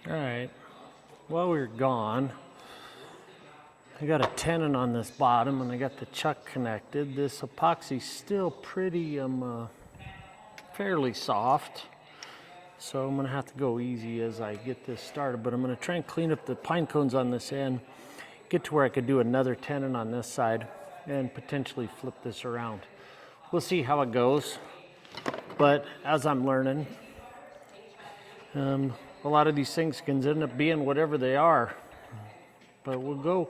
All right, while we were gone, I got a tenon on this bottom and I got the chuck connected. This epoxy's still pretty, fairly soft. So I'm gonna have to go easy as I get this started, but I'm gonna try and clean up the pine cones on this end, get to where I could do another tenon on this side and potentially flip this around. We'll see how it goes, but as I'm learning, a lot of these things can end up being whatever they are, but we'll go.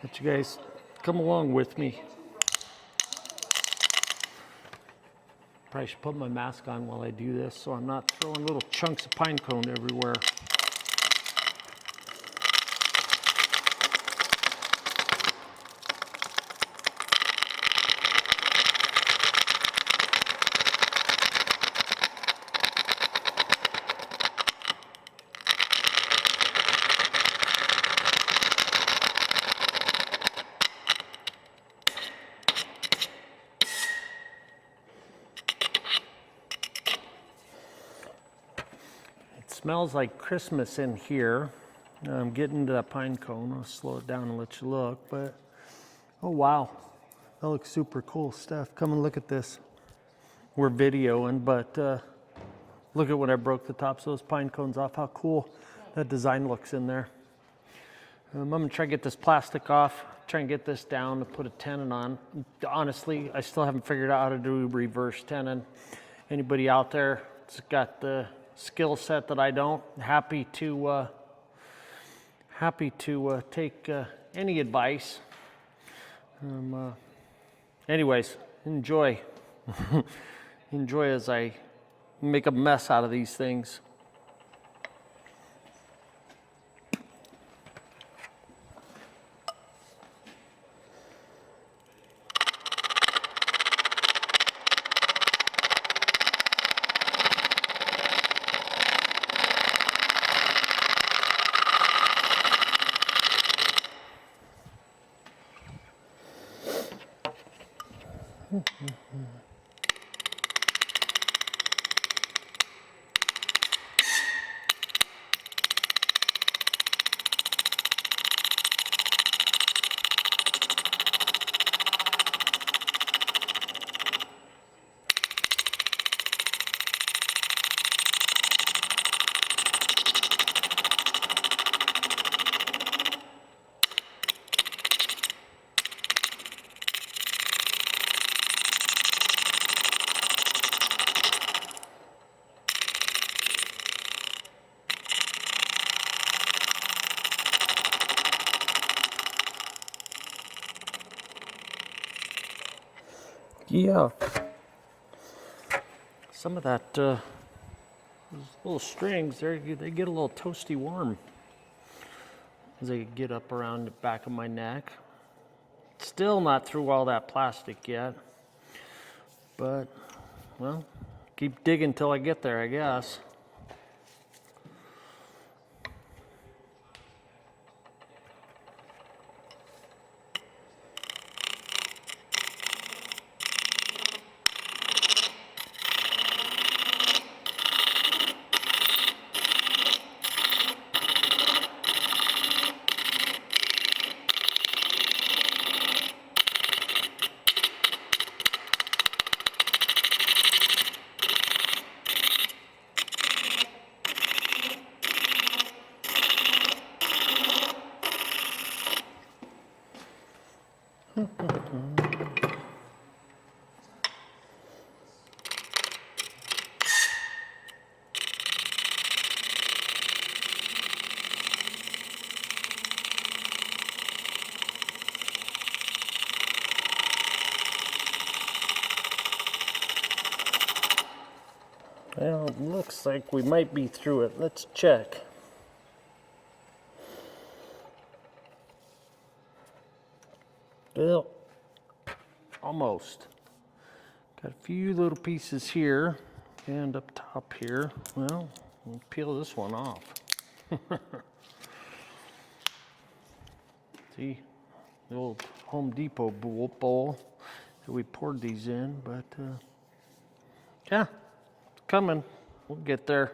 Let you guys come along with me. Probably should put my mask on while I do this so I'm not throwing little chunks of pine cone everywhere. Smells like Christmas in here. I'm getting to that pine cone. I'll slow it down and let you look, but oh wow, that looks super cool stuff. Come and look at this. We're videoing, but look at when I broke the tops of those pine cones off, how cool that design looks in there. I'm gonna try to get this plastic off, try and get this down to put a tenon on. Honestly, I still haven't figured out how to do reverse tenon. Anybody out there that's got the skill set that I don't, happy to take any advice. Anyways, enjoy. Enjoy as I make a mess out of these things. Yeah, some of that, those little strings, they get a little toasty warm as they get up around the back of my neck. Still not through all that plastic yet, but, well, keep digging till I get there, I guess. Well, it looks like we might be through it. Let's check. Well, almost. Got a few little pieces here and up top here. Well, we'll peel this one off. See, the old Home Depot bowl that we poured these in, but yeah, it's coming. We'll get there.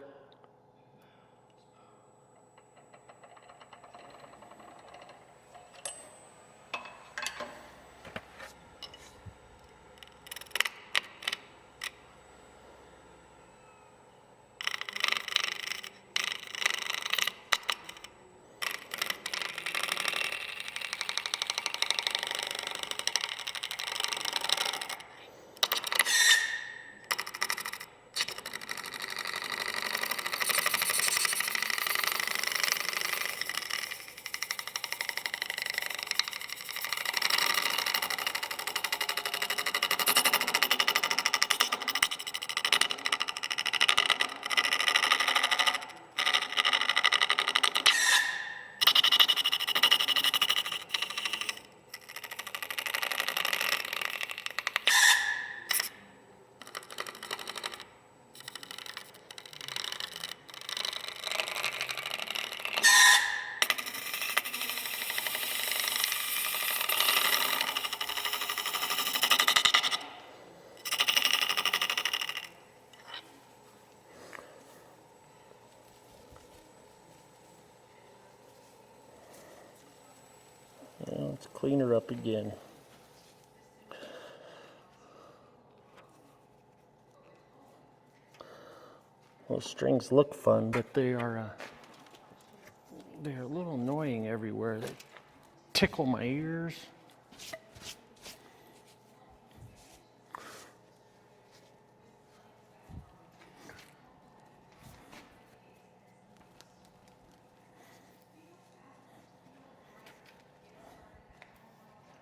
clean her up again. Those strings look fun, but they're a little annoying everywhere. They tickle my ears.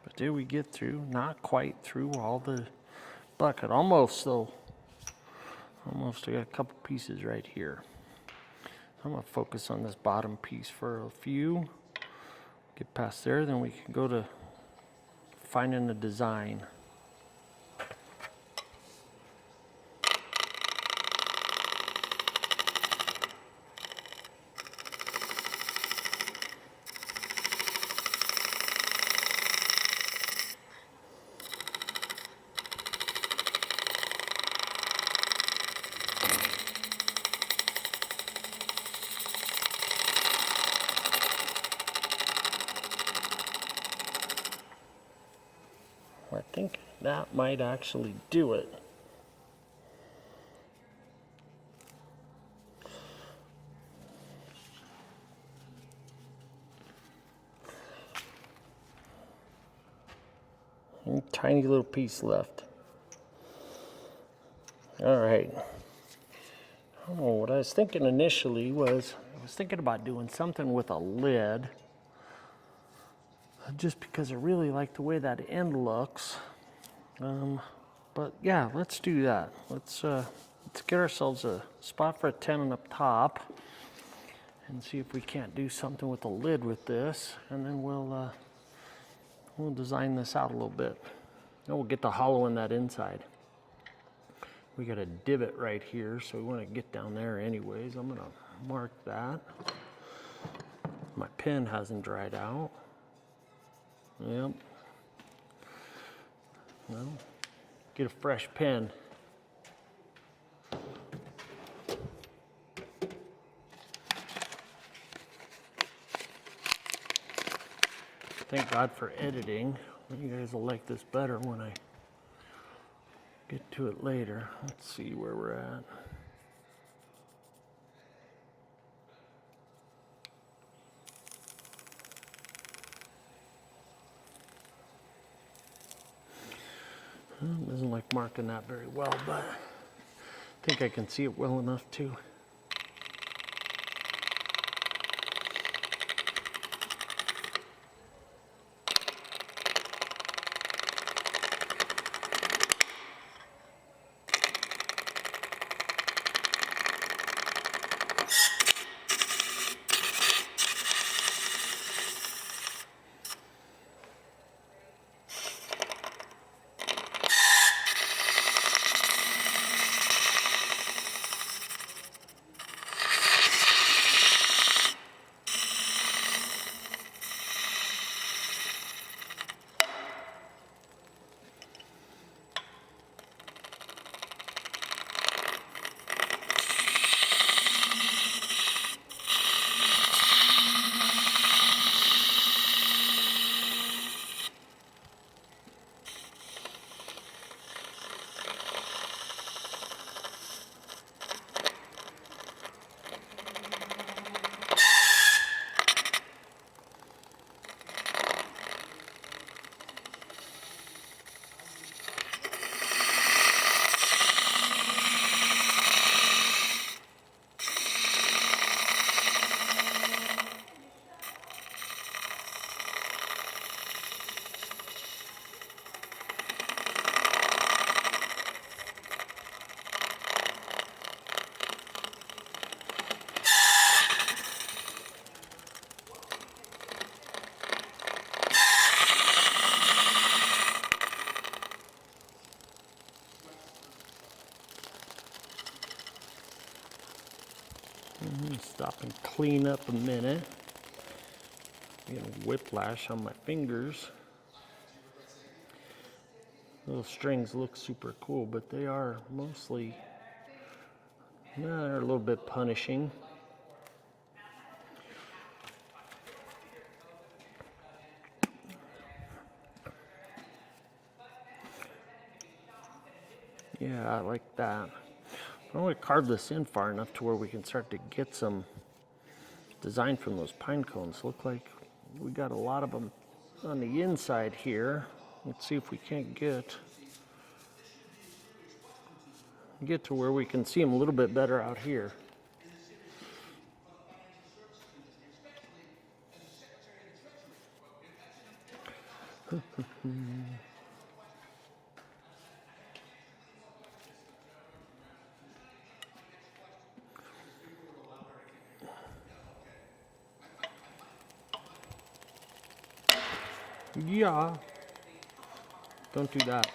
But did we get through? Not quite through all the bucket. Almost though. Almost. I got a couple pieces right here. I'm going to focus on this bottom piece for a few. Get past there, then we can go to finding the design. I think that might actually do it. Tiny little piece left. All right. Oh, what I was thinking initially was, I was thinking about doing something with a lid, just because I really like the way that end looks. But yeah, let's do that. Let's get ourselves a spot for a tenon up top, and see if we can't do something with a lid with this, and then we'll design this out a little bit. And we'll get the hollow in that inside. We got a divot right here, so we want to get down there anyways. I'm gonna mark that. My pen hasn't dried out. Yep. Well, get a fresh pen. Thank God for editing. You guys will like this better when I get to it later. Let's see where we're at. Doesn't like marking that very well, but I think I can see it well enough too. Stop and clean up a minute. Getting whiplash on my fingers. Those strings look super cool, but they are mostly, they're a little bit punishing. Yeah, I like that. I want to carve this in far enough to where we can start to get some design from those pine cones. Look like we got a lot of them on the inside here. Let's see if we can't get to where we can see them a little bit better out here. Yeah, don't do that.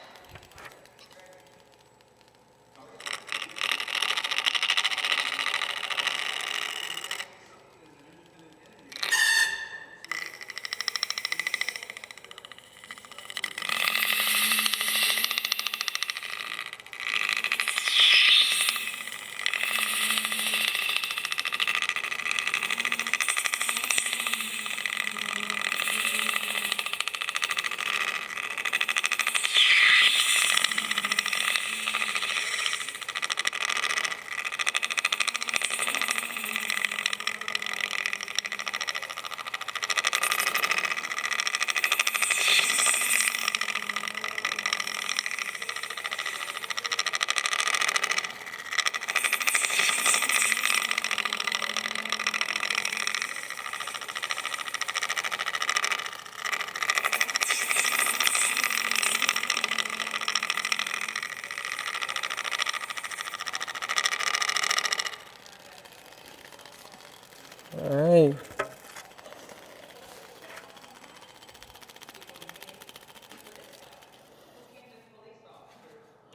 All right.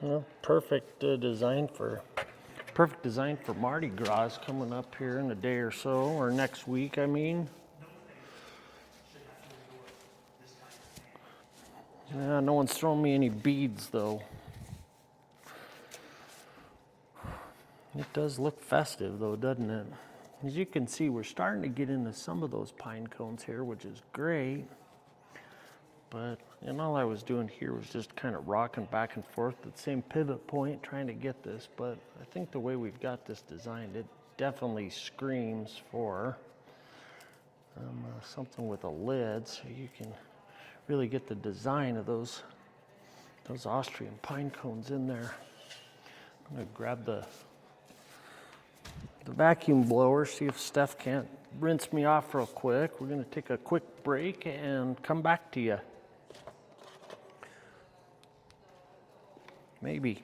Well, perfect design for Mardi Gras coming up here in a day or so, or next week, I mean. Yeah, no one's throwing me any beads though. It does look festive though, doesn't it? As you can see, we're starting to get into some of those pine cones here, which is great. But all I was doing here was just kind of rocking back and forth at the same pivot point, trying to get this. But I think the way we've got this designed, it definitely screams for something with a lid, so you can really get the design of those Austrian pine cones in there. I'm gonna grab the vacuum blower, see if Steph can't rinse me off real quick. We're gonna take a quick break and come back to you. Maybe.